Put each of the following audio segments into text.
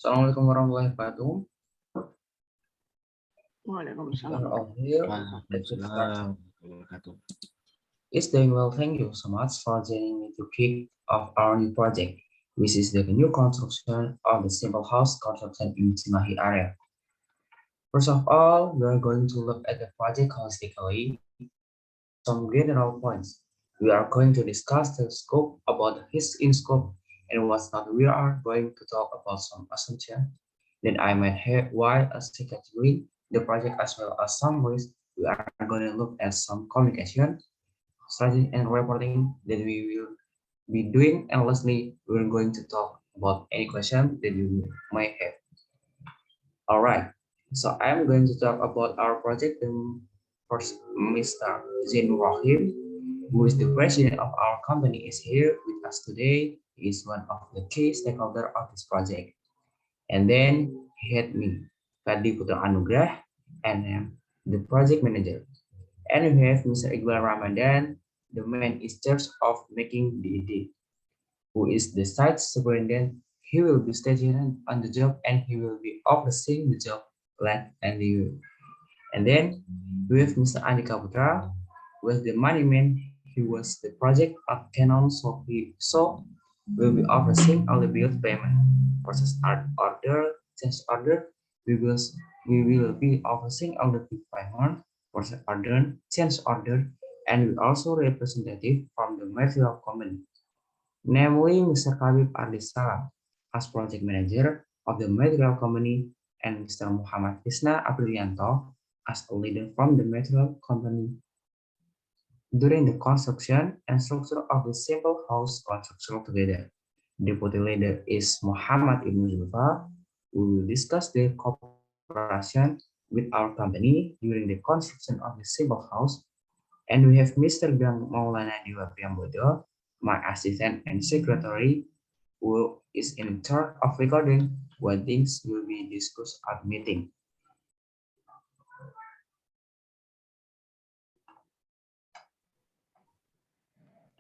Assalamualaikum warahmatullahi wabarakatuh. We Waalaikumsalam. are all here. Let's get started. It's doing well. Thank you so much for joining me to kick off our new project, which is the new construction of the simple house construction in Cimahi area. First of all, we are going to look at the project holistically, some general points. We are going to discuss the scope about his in scope and what's not. We are going to talk about some assumption that I might have why a category the project as well as some ways. We are going to look at some communication, strategy and reporting that we will be doing, and lastly, we're going to talk about any question that you might have. All right, so I'm going to talk about our project. First, Mr. Zain Rahim, who is the president of our company, is here with us today. He is one of the key stakeholders of this project. And then he had me, Putra and I'm the project manager. And we have Mr. Iqbal Ramadhan, the man in charge of making the idea, who is the site superintendent. He will be stationed on the job and he will be overseeing the job plan and review. And then we have Mr. Andhika Putra, who is the money man. He was the project of Canon, so will be overseeing all the bill payment, process order, change order. We will we will be overseeing all the bill payment, process order, change order, and we also representative from the material company, namely Mr. Chabib Ardis Salam as project manager of the material company and Mr. Muhammad Krisna Aprilianto as a leader from the material company. During the construction and structure of the simple house construction together, deputy leader is Muhammad Ibn Zulfa, who will discuss the cooperation with our company during the construction of the simple house. And we have Mr. Gang Maulana Dewa Priambodo, my assistant and secretary, who is in charge of recording what things will be discussed at meeting.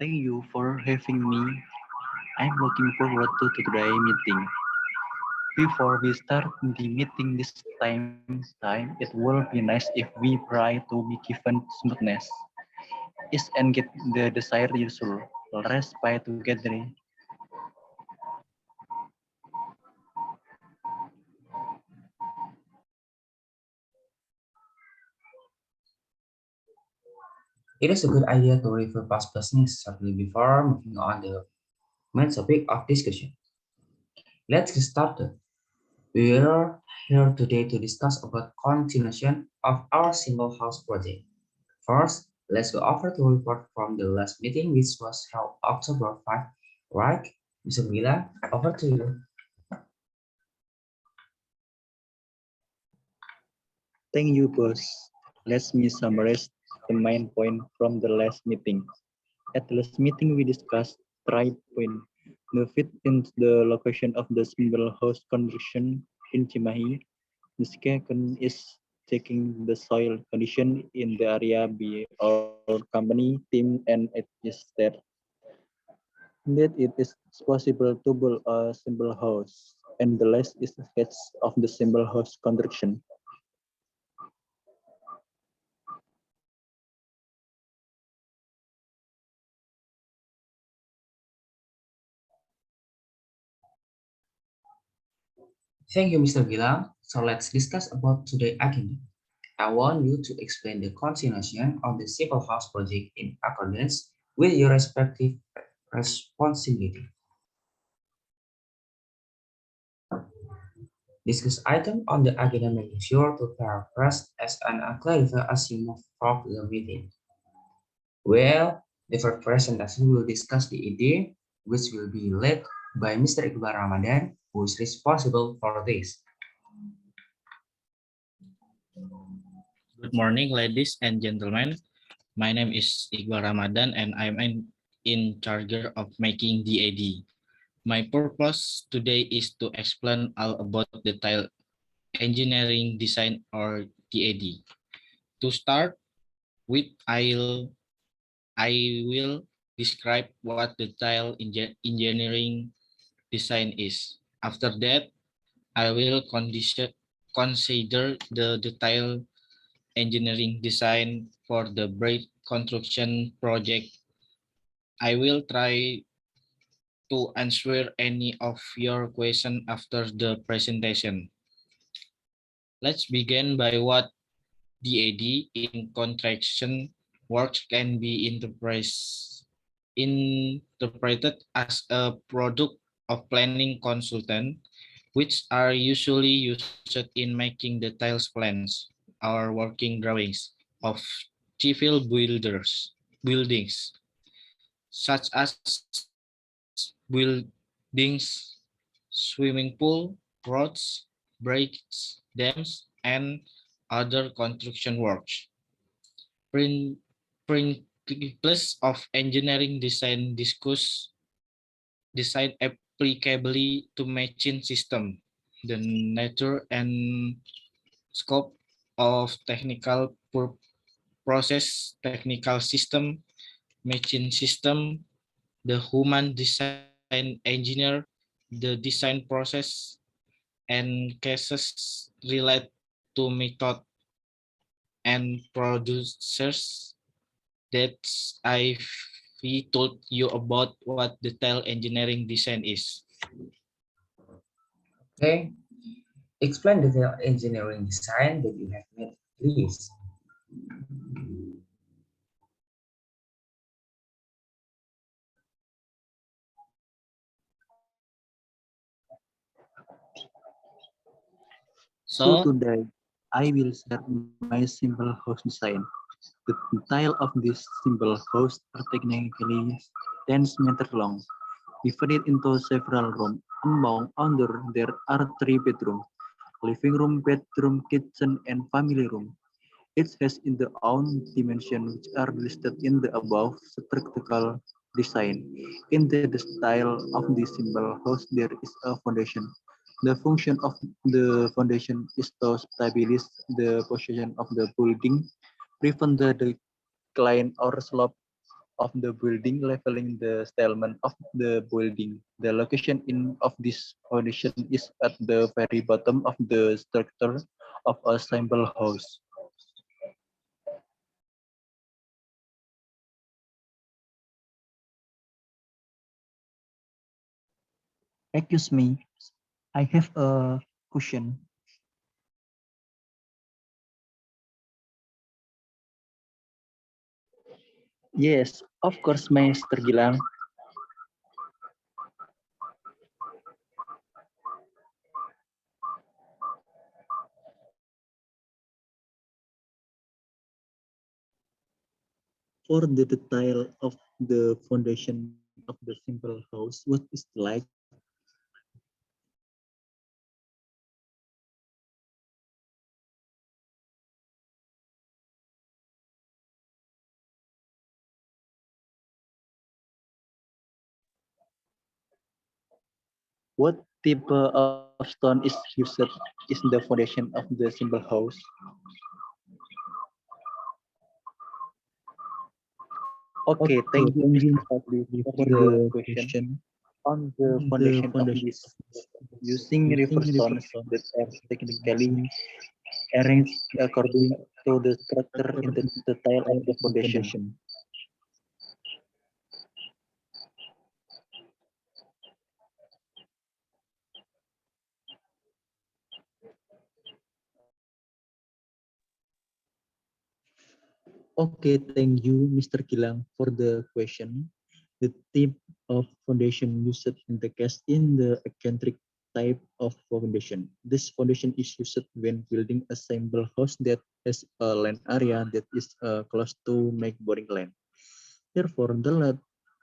Thank you for having me. I'm looking forward to today's meeting. Before we start the meeting this time, it will be nice if we try to be given smoothness. Is and get the desired result. Let's pray together. It is a good idea to review past business shortly before moving on to the main topic of discussion. Let's get started. We are here today to discuss about continuation of our single house project. First, let's go over to report from the last meeting, which was held October 5, right? Mr. Mila, over to you. Thank you, boss. Let me summarize the main point from the last meeting. At the last meeting, we discussed three points. The fit in the location of the single house construction in Cimahi. The second is checking the soil condition in the area by our company team, and it is there that it is possible to build a simple house. And the last is a sketch of the simple house construction. Thank you, Mr. Gilang. So let's discuss about today's agenda. I want you to explain the continuation of the simple house project in accordance with your respective responsibility. Discuss item on the agenda, making sure to paraphrase as and clarify as you move through the meeting. Well, the first presentation will discuss the idea, which will be led by Mr. Iqbal Ramadhan, who is responsible for this. Good morning, ladies and gentlemen. My name is Iqbal Ramadhan, and I'm in charge of making DAD. My purpose today is to explain all about the tile engineering design or TAD. To start with, I will describe what the tile engineering design is. After that, I will consider the detailed engineering design for the bridge construction project. I will try to answer any of your questions after the presentation. Let's begin by what DAD in contraction works can be interpreted as a product of planning consultant, which are usually used in making detailed plans or working drawings of civil buildings, such as buildings, swimming pool, roads, bridges, dams, and other construction works. Prin- Principles of engineering design discuss design applicably to machine system, the nature and scope of technical process, technical system, machine system, the human design engineer, the design process, and cases relate to method and producers that I've told you about what detailed engineering design is. Okay, explain the engineering design that you have made, please. So So, today, I will share my simple house design. The tile of this simple house are technically 10 meters long, divided into several rooms. Among under there are three bedrooms, living room, bedroom, kitchen, and family room. Each has its own dimensions which are listed in the above structural design. In the style of this simple house, there is a foundation. The function of the foundation is to stabilize the position of the building, prevent the decline or slope of the building, leveling the settlement of the building. The location of this foundation is at the very bottom of the structure of a simple house. Excuse me, I have a question. Yes, of course, Mr. Gilang. For the detail of the foundation of the simple house, what is like? What type of stone is used is the foundation of the simple house? Okay, thank you, Okay, Mr. thank you Fadli, for for the the question. question. On the On the foundation of foundation this, of this, using river using river stones stones, that are technically technically arranged according to the structure structure in the in style of style the of the foundation. foundation. Okay, thank you, Mr. Gilang, for the question. The type of foundation used in the case in the eccentric type of foundation. This foundation is used when building a simple house that has a land area that is close to make boring land. Therefore, the load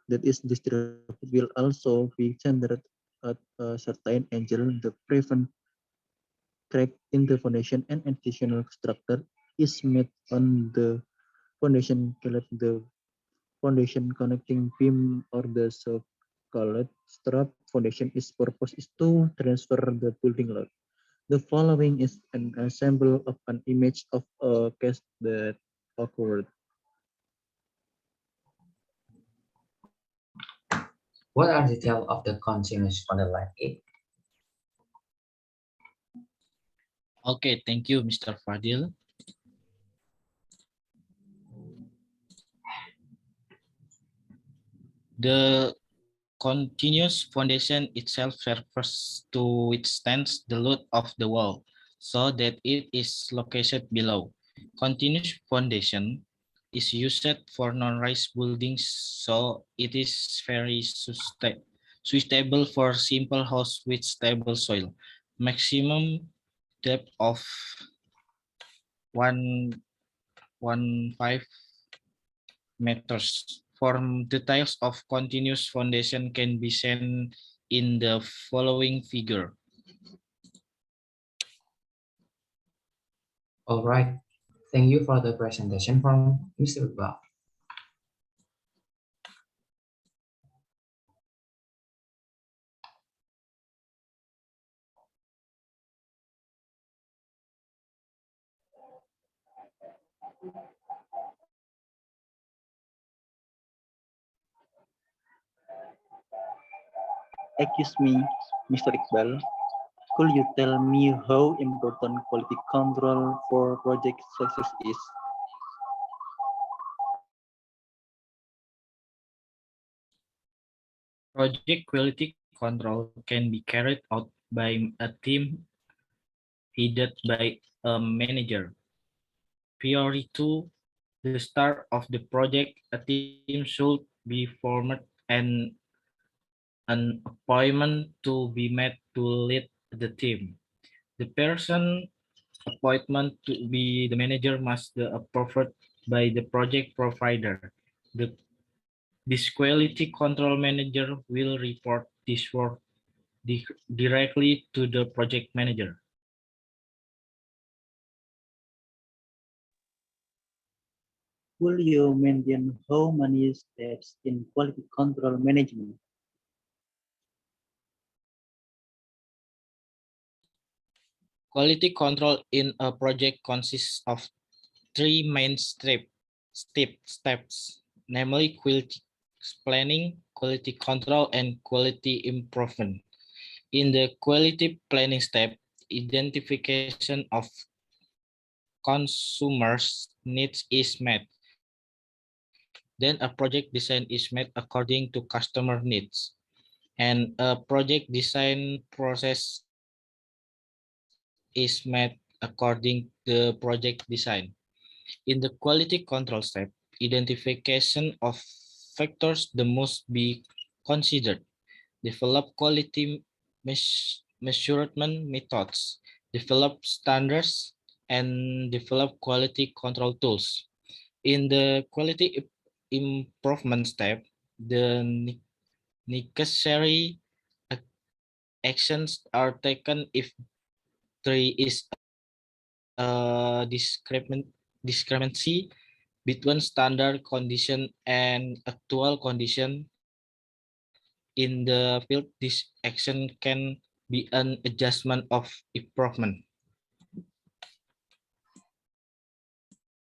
that is distributed will also be centered at a certain angle. The prevent crack in the foundation and additional structure is made on the foundation called the foundation connecting beam or the so-called strap foundation is purpose is to transfer the building load. The following is an example of an image of a case that occurred. What are the details of the continuous funded like it? Okay, thank you, Mr. Fadil. The continuous foundation itself serves to withstand the load of the wall, so that it is located below. Continuous foundation is used for non-rise buildings, so it is very suitable for simple house with stable soil. Maximum depth of 115 meters. Form details of continuous foundation can be seen in the following figure. All right. Thank you for the presentation from Mr. Iqbal. Excuse me, Mr. Iqbal, could you tell me how important quality control for project success is? Project quality control can be carried out by a team headed by a manager. Prior to the start of the project, a team should be formed and an appointment to be made to lead the team. The person appointment to be the manager must be approved by the project provider. This quality control manager will report this work directly to the project manager. Will you mention how many steps in quality control management? Quality control in a project consists of three main steps, namely quality planning, quality control, and quality improvement. In the quality planning step, identification of consumers' needs is met. Then a project design is made according to customer needs. And a project design process is made according to the project design. In the quality control step, identification of factors the most be considered. Develop quality measurement methods, develop standards, and develop quality control tools. In the quality improvement step, the necessary actions are taken if there is a discrepancy between standard condition and actual condition in the field. This action can be an adjustment of improvement.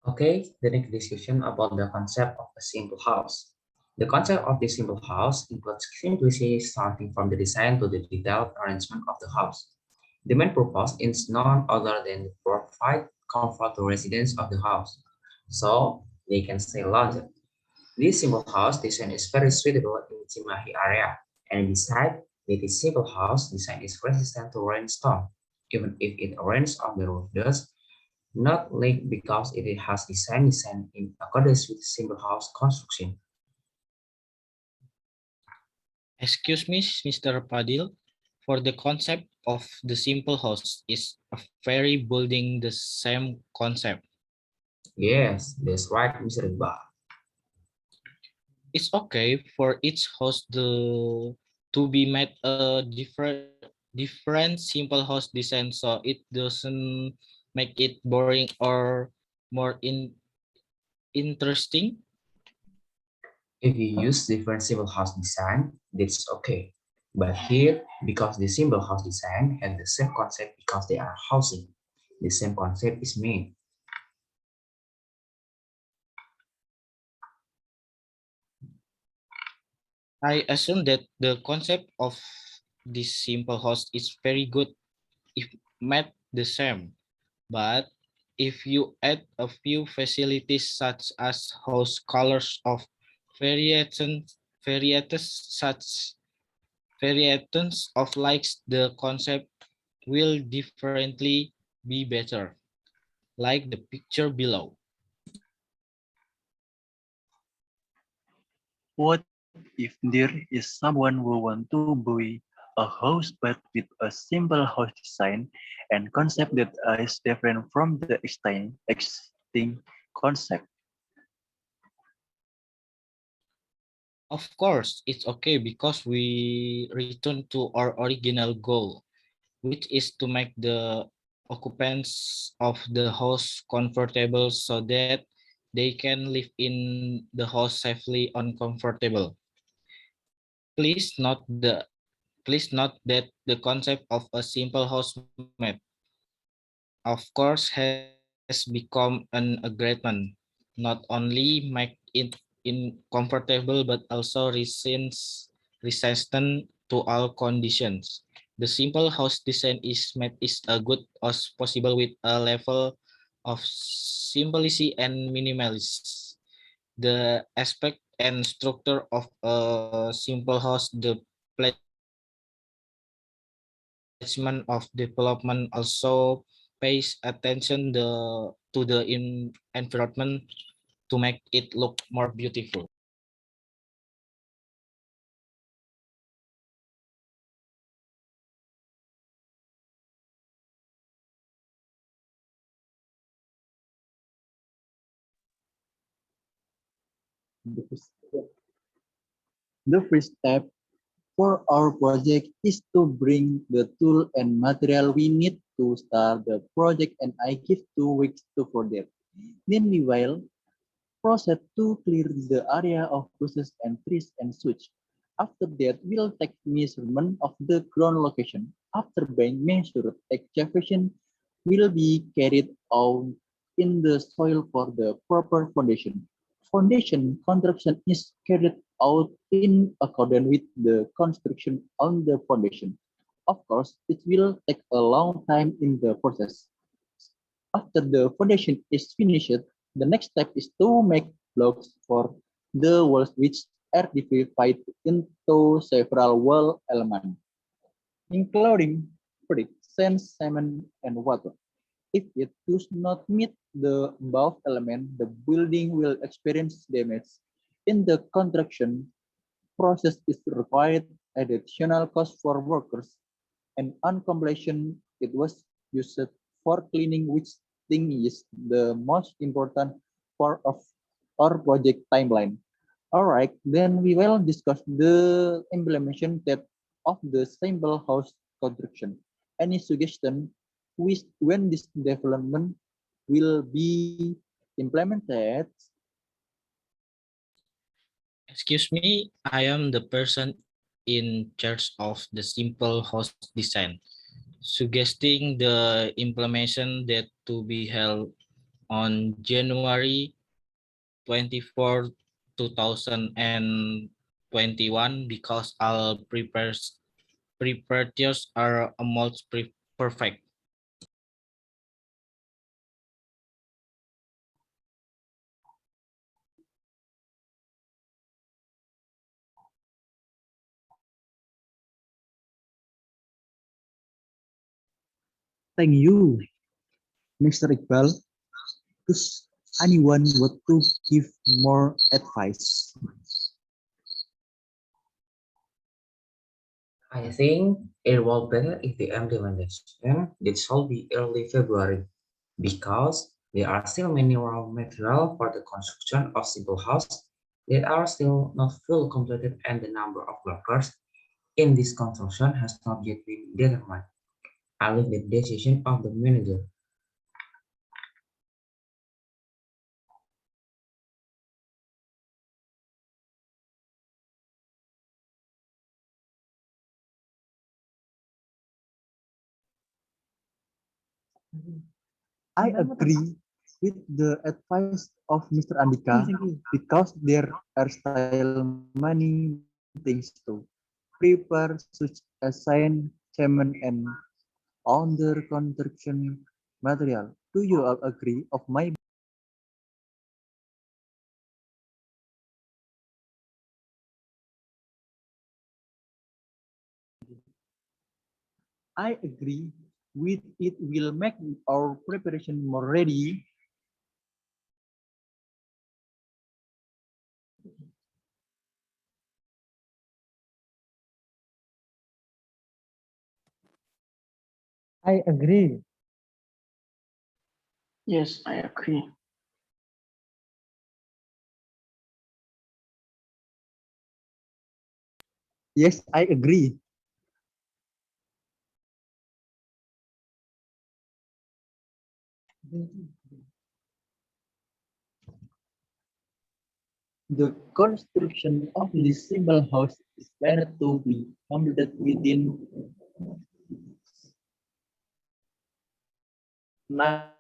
Okay, the next discussion about the concept of a simple house. The concept of the simple house includes simplicity starting from the design to the detailed arrangement of the house. The main purpose is none other than to provide comfort to residents of the house, so they can stay longer. This simple house design is very suitable in Cimahi area, and besides, this simple house design is resistant to rainstorm, even if it rains on the roof does not leak because it has design in accordance with simple house construction. Excuse me, Mr. Padil, for the concept of the simple house is a very building the same concept. Yes, that's right, Mr. Iqbal. It's okay for each host to be made a different simple house design so it doesn't make it boring or more interesting. If you use different simple house design, that's okay. But here, because the simple house design has the same concept because they are housing, the same concept is made. I assume that the concept of this simple house is very good if made the same. But if you add a few facilities such as house colors of varieties such variations of likes, the concept will differently be better, like the picture below. What if there is someone who want to buy a house but with a simple house design and concept that is different from the existing concept? Of course, it's okay because we return to our original goal, which is to make the occupants of the house comfortable so that they can live in the house safely and comfortable. Please note that the concept of a simple housemate, of course, has become an agreement, not only make it comfortable but also resistant to all conditions. The simple house design is a good as possible with a level of simplicity and minimalism. The aspect and structure of a simple house, the placement of development also pays attention to the environment to make it look more beautiful. The first step for our project is to bring the tool and material we need to start the project, and I give 2 weeks to for that. Then we will proceed to clear the area of bushes and trees and such. After that, we'll take measurement of the ground location. After being measured, excavation will be carried out in the soil for the proper foundation. Foundation construction is carried out in accordance with the construction on the foundation. Of course, it will take a long time in the process. After the foundation is finished, the next step is to make blocks for the walls, which are divided into several wall elements, including brick, sand, cement, and water. If it does not meet the above element, the building will experience damage. In the construction process is required additional cost for workers, and on completion it was used for cleaning, which thing is the most important part of our project timeline. All right, then we will discuss the implementation step of the simple house construction. Any suggestion when this development will be implemented? Excuse me, I am the person in charge of the simple house design, suggesting the implementation that to be held on January 24, 2021 because all preparators are almost perfect. Thank you, Mr. Iqbal. Does anyone want to give more advice? I think it will better if the implementation did shall be early February because there are still many raw material for the construction of simple house that are still not fully completed, and the number of workers in this construction has not yet been determined. I leave the decision of the manager. I agree with the advice of Mr. Andhika because there are still many things to prepare, such as sign, chairman, and under construction material. Do you all agree of my? I agree with it will make our preparation more ready. I agree. Yes, I agree. Yes, I agree. The construction of this simple house is planned to be completed within 9.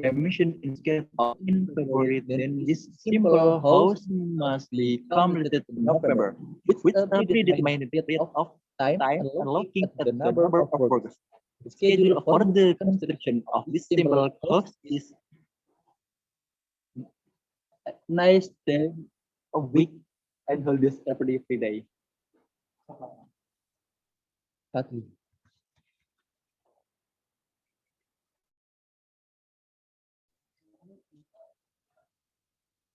Emission is scheduled out in February, then this simple house must be completed in November, with a predetermined period of time and looking at the number of workers. The schedule for the construction of this simple house is nice day a week and holidays every day. Patri.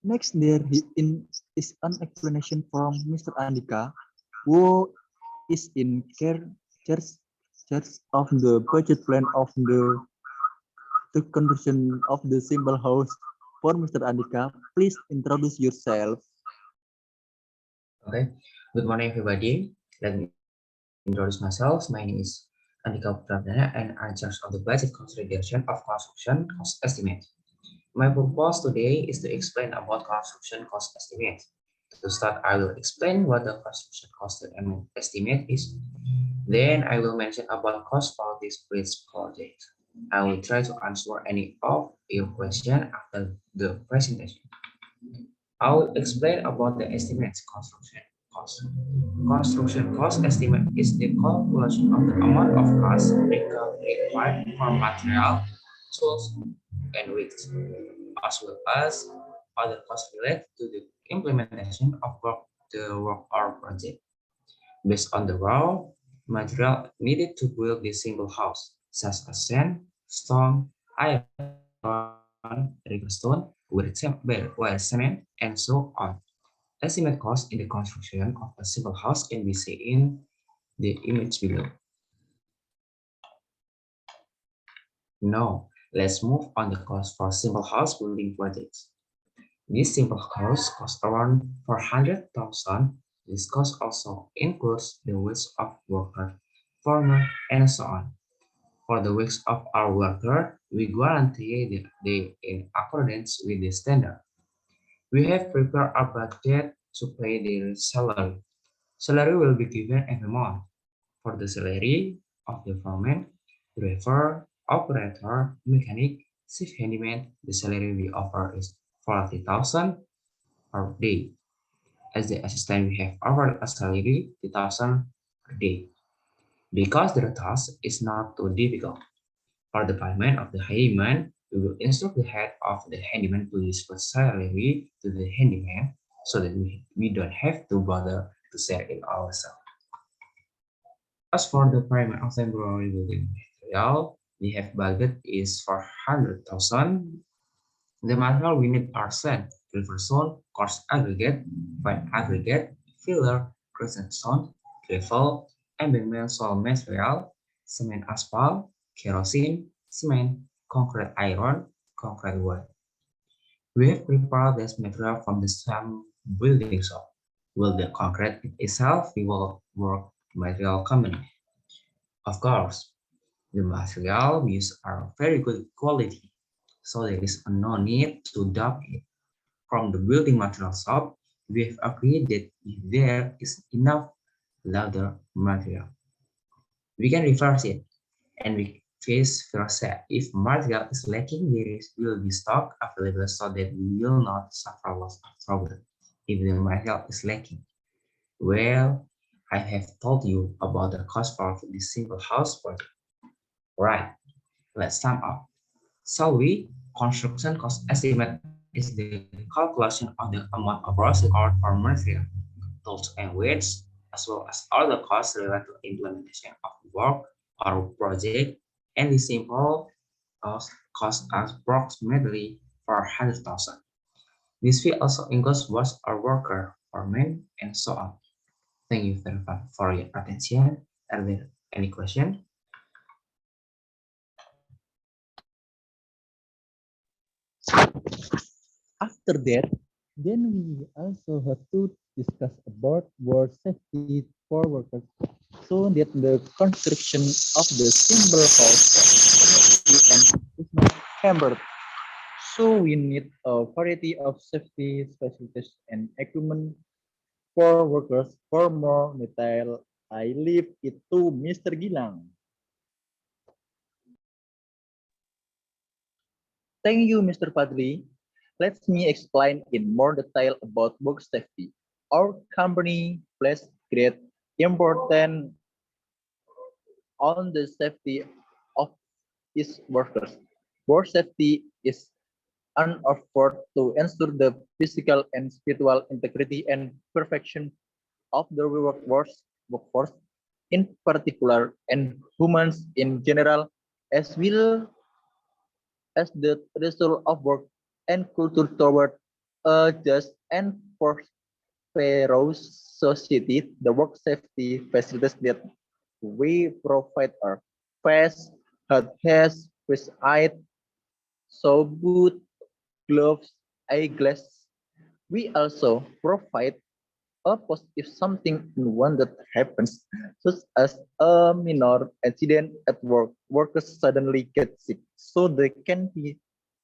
Next, is an explanation from Mr. Andhika, who is in charge of the budget plan of the conversion of the simple house. For Mr. Andhika, please introduce yourself. Okay, good morning, everybody. Let me introduce myself. My name is Andhika Perdana, and I'm in charge of the budget consolidation of construction cost estimate. My purpose today is to explain about construction cost estimate. To start, I will explain what the construction cost estimate is. Then I will mention about cost for this bridge project. I will try to answer any of your questions after the presentation. I will explain about the estimates construction cost. Construction cost estimate is the calculation of the amount of cost required for material, tools, and weights, as well as other costs related to the implementation of the work or project, based on the raw material needed to build the single house, such as sand, stone, iron, stone, cement, and so on. Estimate cost in the construction of a simple house can be seen in the image below. Now, let's move on the cost for simple house building projects. This simple house costs around 400,000. This cost also includes the wages of worker, foreman, and so on. For the wages of our worker, we guarantee they in accordance with the standard. We have prepared a budget to pay their salary. Salary will be given every month. For the salary of the foreman, driver, operator, mechanic, chief handyman, the salary we offer is 40,000 per day. As the assistant, we have offered a salary 2,000 per day. Because the task is not too difficult. For the payment of the handyman, we will instruct the head of the handyman to disperse salary to the handyman so that we don't have to bother to share it ourselves. As for the payment of temporary building material, we have budget is 400,000. The material we need are sand, river stone, coarse aggregate, fine aggregate, filler, crescent stone, gravel, embankment soil material, cement asphalt, kerosene, cement, concrete iron, concrete wood. We have prepared this material from the same building shop. Will the concrete itself we will work material company? Of course, the material we use are very good quality, so there is no need to dump it. From the building material shop, we have agreed that if there is enough leather material, we can reverse it, and we vice versa. If material is lacking, will be stock available so that we will not suffer loss of trouble if the material is lacking. Well, I have told you about the cost for this simple house project. Right. Let's sum up. Shall we? Construction cost estimate is the calculation of the amount of raw required for material, tools, and weights, as well as all the costs related to implementation of work or project, and the simple cost approximately 400,000. This fee also includes waste or worker, foreman, and so on. Thank you very much for your attention. Are there any questions? After that, then we also have to discuss about work safety for workers so that the construction of the simple house is not hampered. So we need a variety of safety facilities and equipment for workers. For more detail, I leave it to Mr. Gilang. Thank you, Mr. Fadli. Let me explain in more detail about work safety. Our company places great importance on the safety of its workers. Work safety is an effort to ensure the physical and spiritual integrity and perfection of the workforce in particular and humans in general, as well as the result of work and culture toward a just and prosperous society. The work safety facilities that we provide are face, hats, face aid, so boot, gloves, eyeglass. We also provide a post if something one that happens, such as a minor accident at work. Workers suddenly get sick, so they can be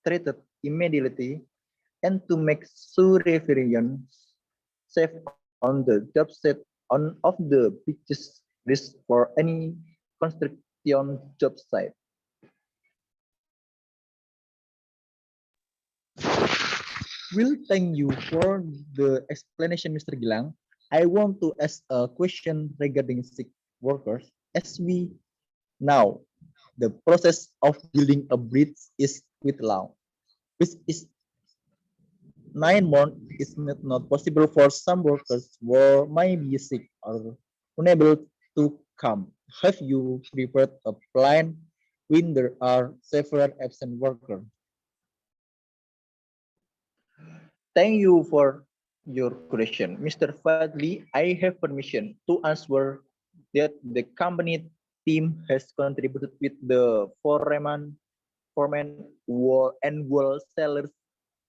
treated immediately and to make sure everyone safe on the job site on of the biggest risk for any construction job site. Will thank you for the explanation, Mr. Gilang. I want to ask a question regarding sick workers. As we know, the process of building a bridge is quite long, which is 9 months is not possible for some workers who might be sick or unable to come. Have you prepared a plan when there are several absent workers? Thank you for your question, Mr. Fadli. I have permission to answer that the company team has contributed with the foreman and wholesalers.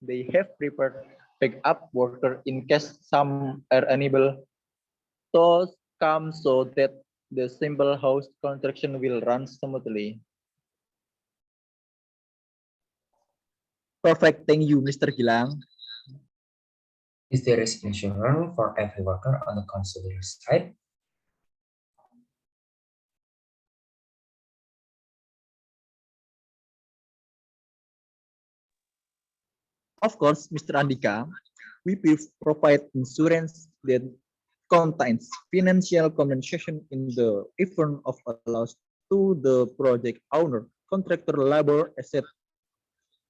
They have prepared backup worker in case some are unable to come so that the simple house construction will run smoothly. Perfect. Thank you, Mr. Gilang. Is there is insurance for every worker on the consular side? Of course, Mr. Andhika, we provide insurance that contains financial compensation in the event of a loss to the project owner, contractor, labor, asset,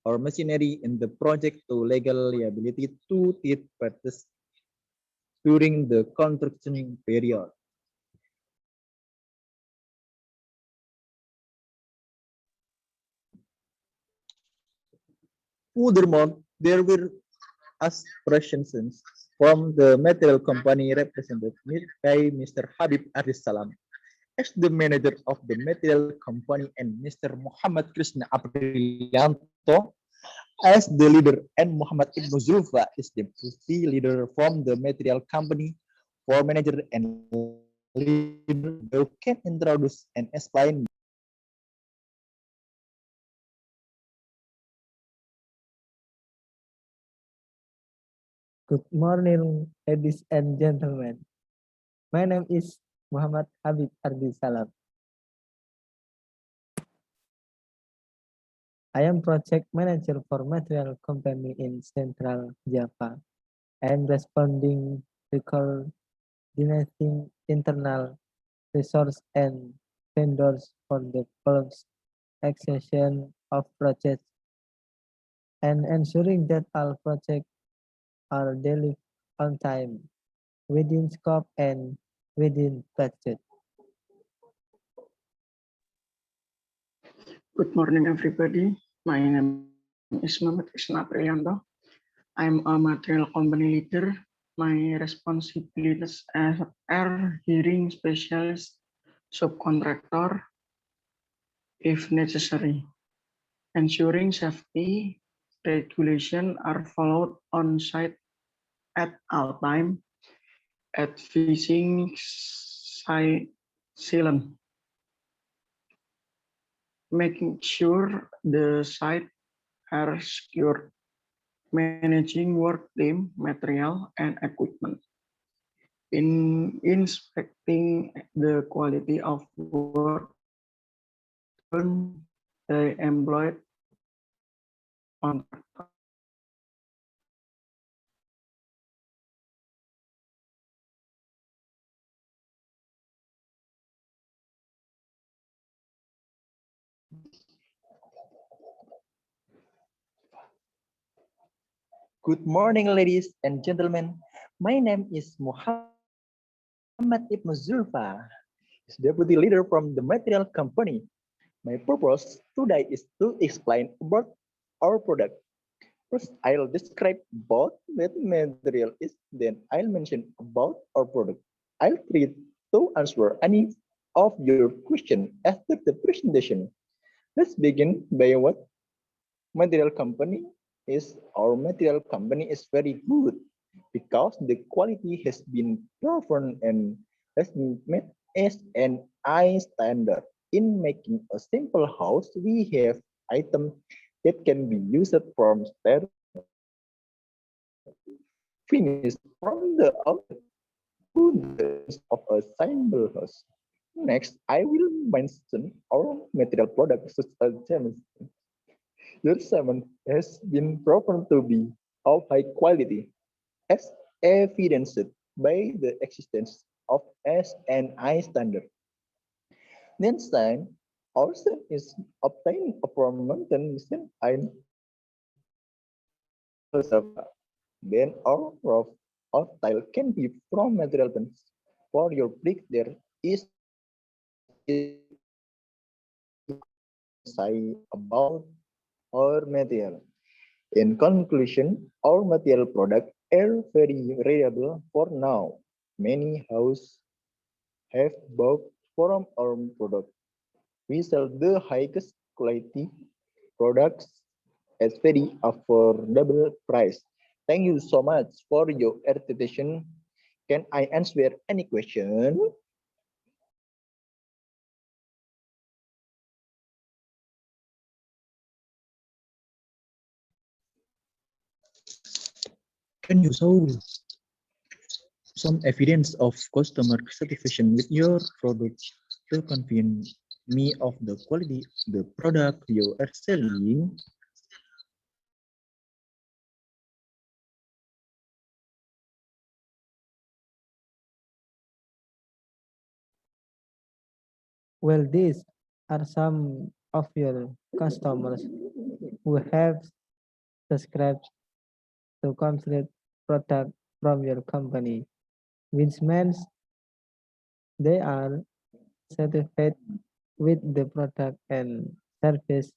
or machinery in the project to legal liability to third parties during the construction period. Furthermore, there were aspirations from the material company represented by Mr. Habib Ardis Salam as the manager of the material company and Mr. Muhammad Krisna Aprilianto as the leader and Muhammad Ibn Zulfa is the deputy leader from the material company for manager and leader who can introduce and explain. Good morning, ladies and gentlemen. My name is Muhammad Habib Ardis Salam. I am project manager for material company in Central Java and responding to coordinating internal resource and vendors for the extension of projects, and ensuring that all projects are delivered on time, within scope, and within budget. Good morning, everybody. My name is Krisna Aprilianto. I'm a material company leader. My responsibilities are hearing specialist, subcontractor, if necessary, ensuring safety regulation are followed on site at all time, at fishing Salam, making sure the site are secure, managing work team, material, and equipment, in inspecting the quality of work done by employed contractor. Good morning, ladies and gentlemen. My name is Muhammad Ibn Zulfa, deputy leader from the material company. My purpose today is to explain about our product. First, I'll describe what material is, then I'll mention about our product. I'll try to answer any of your question after the presentation. Let's begin by what material company is. Our material company is very good because the quality has been proven and has met as an high standard. In making a simple house, we have items that can be used from start finish, from the outlet to the end of a simple house. Next, I will mention our material products such as cement. Your cement has been proven to be of high quality, as evidenced by the existence of SNI standard. Then sign also is obtained from mountain and then our roof or tile can be from material banks. For your brick, there is say about our material. In conclusion, our material products are very reliable for now. Many houses have bought from our product. We sell the highest quality products at very affordable price. Thank you so much for your attention. Can I answer any question? Can you show some evidence of customer satisfaction with your product to convince me of the quality of the product you are selling? Well, these are some of your customers who have subscribed to complete product from your company, which means they are satisfied with the product and service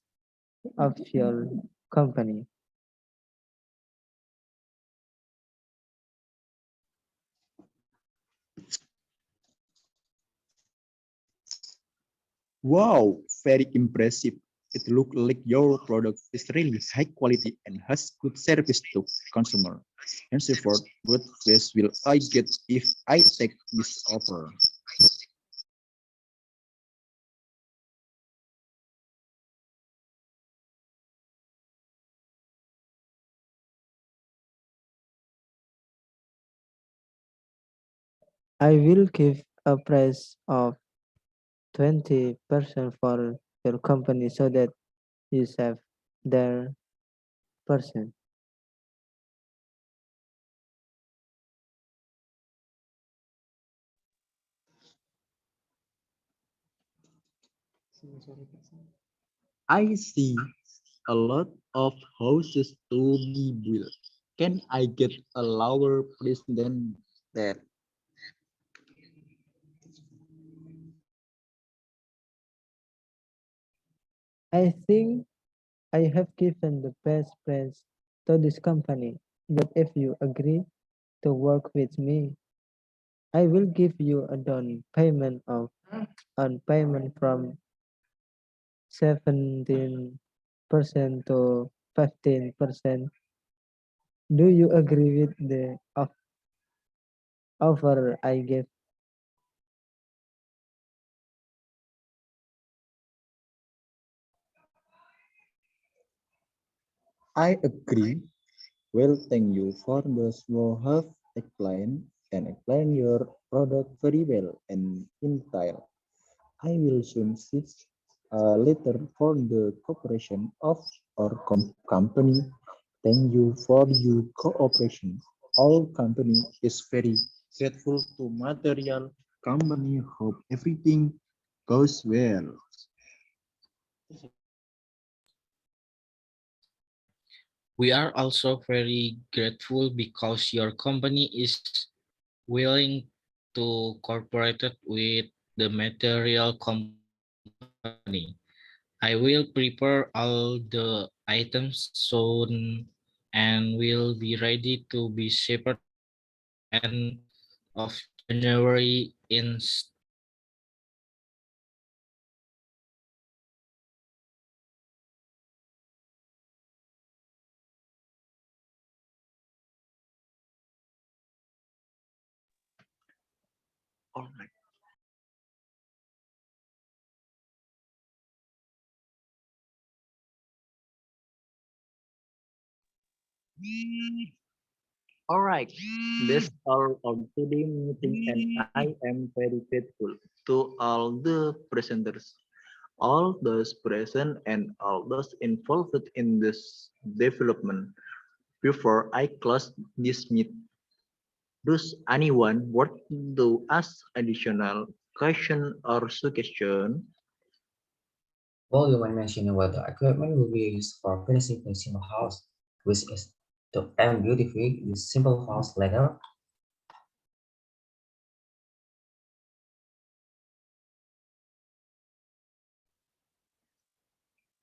of your company. Wow, very impressive. It looks like your product is really high quality and has good service to consumer. And so forth, what best will I get if I take this offer? I will give a price of 20% for your company so that you save their percent. I see a lot of houses to be built. Can I get a lower price than that? I think I have given the best price to this company, but if you agree to work with me, I will give you a down payment of on payment from 17% to 15%. Do you agree with the offer I gave? I agree. Well, thank you for those who have explained your product very well and in detail. I will soon switch a letter for the cooperation of our company. Thank you for your cooperation. Our company is very grateful to material company. Hope everything goes well. We are also very grateful because your company is willing to cooperate with the material company. I will prepare all the items soon and will be ready to be shipped at the end of January All right. All right, that's all of today meeting, and I am very grateful to all the presenters, all those present, and all those involved in this development. Before I close this meeting, does anyone want to ask additional question or suggestion? Well, you were mentioning what the equipment will be used for finishing the simple house, which is to end beautifully the simple house later.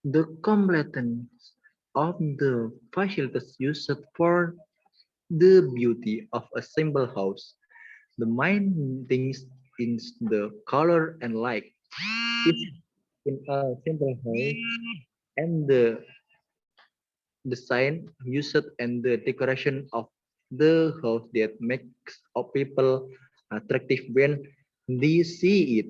The completeness of the facilities used for the beauty of a simple house. The main things is the color and light. It's in a simple house and the design used and the decoration of the house that makes of people attractive when they see it.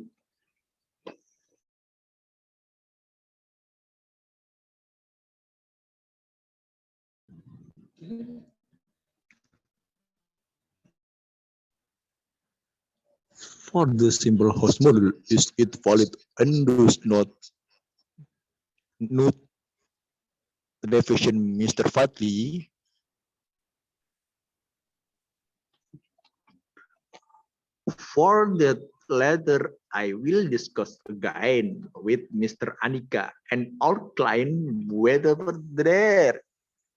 For the simple house model, is it valid and does not deviation, Mr. Fatli? For that later, I will discuss again with Mr. Andhika and outline whether there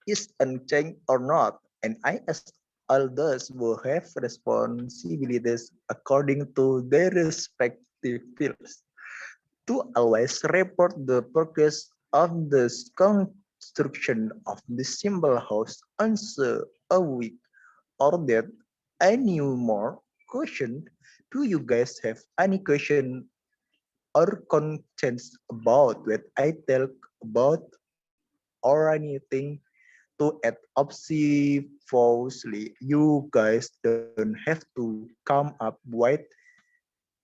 is unchanged or not. And I ask all those who have responsibilities according to their respective fields to always report the progress of the construction of the simple house once a week or that any more question. Do you guys have any question or concerns about what I tell about or anything to add obviously? You guys don't have to come up with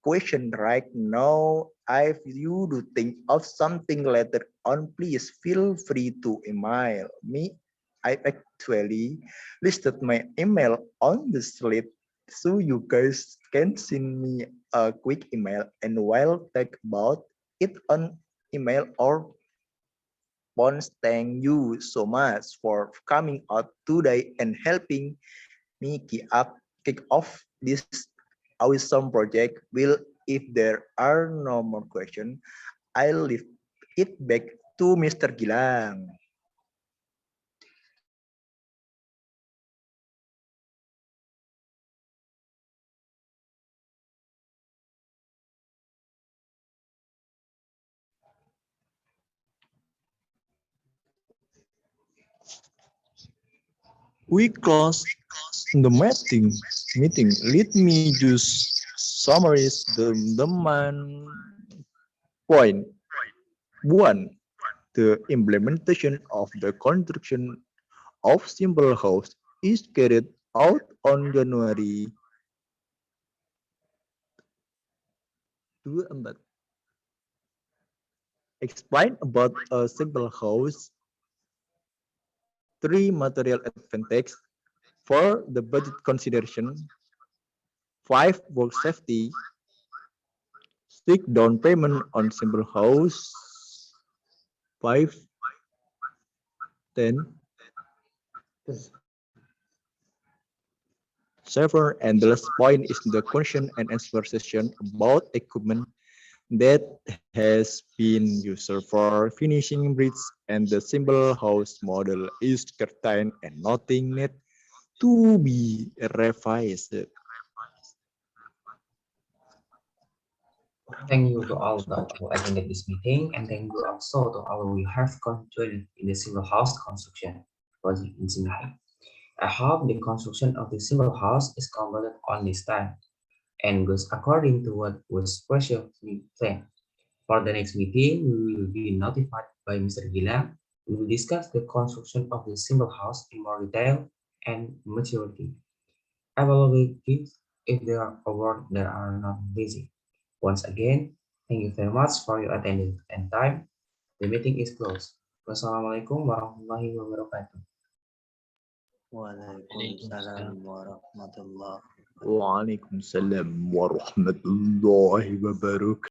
question right now. If you do think of something later on, please feel free to email me. I actually listed my email on the slide so you guys can send me a quick email and while talk about it on email or Pons. Thank you so much for coming out today and helping me kick off this awesome project. Will if there are no more questions, I'll leave it back to Mr. Gilang. We close the meeting. Let me just summarize the main point. One, the implementation of the construction of simple house is carried out on January 24. Explain about a simple house, three material advantages for the budget consideration, five work safety, six down payment on simple house, five, 10, 7, and the last point is the question and answer session about equipment that has been used for finishing bridge and the simple house model is certain and nothing need to be revised. Thank you to all who attended this meeting, and thank you also to all who have contributed in the single house construction project in Singapore. I hope the construction of the single house is completed on this time and goes according to what was previously planned. For the next meeting, we will be notified by Mr. Gilang. We will discuss the construction of the single house in more detail and maturity. Evaluate it if there are awards that are not busy. Once again, thank you very much for your attendance and time. The meeting is closed. Wassalamualaikum warahmatullahi wabarakatuh. Waalaikumsalam. Waalaikumsalam warahmatullahi Waalaikumsalam warahmatullahi wabarakatuh.